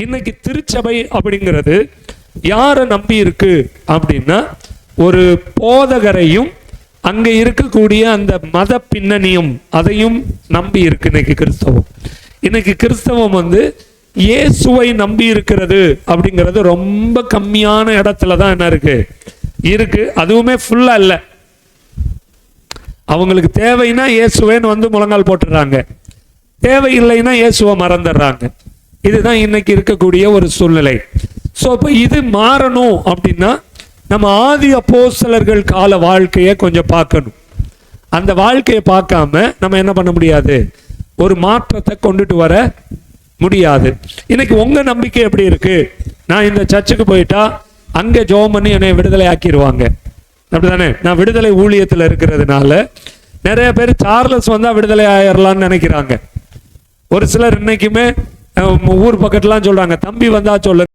இன்னைக்கு திருச்சபை அப்படிங்கிறது யாரை நம்பி இருக்கு அப்படின்னா, ஒரு போதகரையும் அங்க இருக்கக்கூடிய அந்த மத பின்னணியும் அதையும் நம்பி இருக்கு இன்னைக்கு கிறிஸ்தவம். இன்னைக்கு கிறிஸ்தவம் இயேசுவை நம்பி இருக்கிறது அப்படிங்கிறது ரொம்ப கம்மியான இடத்துல தான் என்ன இருக்கு. அதுவுமே ஃபுல்லா இல்லை. அவங்களுக்கு தேவைன்னா இயேசுவேன்னு முழங்கால் போட்டுறாங்க, தேவையில்லைன்னா இயேசுவை மறந்துடுறாங்க. இதுதான் இன்னைக்கு இருக்கக்கூடிய ஒரு சூழ்நிலை. ஸோ இப்போ இது மாறணும் அப்படின்னா நம்ம ஆதி அப்போஸ்தலர்கள் கால வாழ்க்கையை கொஞ்சம் பார்க்கணும். அந்த வாழ்க்கையை பார்க்காம நம்ம என்ன பண்ண முடியாது, ஒரு மாற்றத்தை கொண்டுட்டு வர முடியாது. இன்னைக்கு உங்க நம்பிக்கை எப்படி இருக்கு? நான் இந்த சர்ச்சுக்கு போயிட்டா அங்கே ஜெபம் பண்ணி என்னை விடுதலை ஆக்கிடுவாங்க, அப்படிதானே? நான் விடுதலை ஊழியத்தில் இருக்கிறதுனால நிறைய பேர் சார்லஸ் வந்தா விடுதலை ஆயிடலான்னு நினைக்கிறாங்க. ஒரு சிலர் இன்னைக்குமே ஊர் பக்கத்துலாம் சொல்றாங்க, தம்பி வந்தா சொல்லு.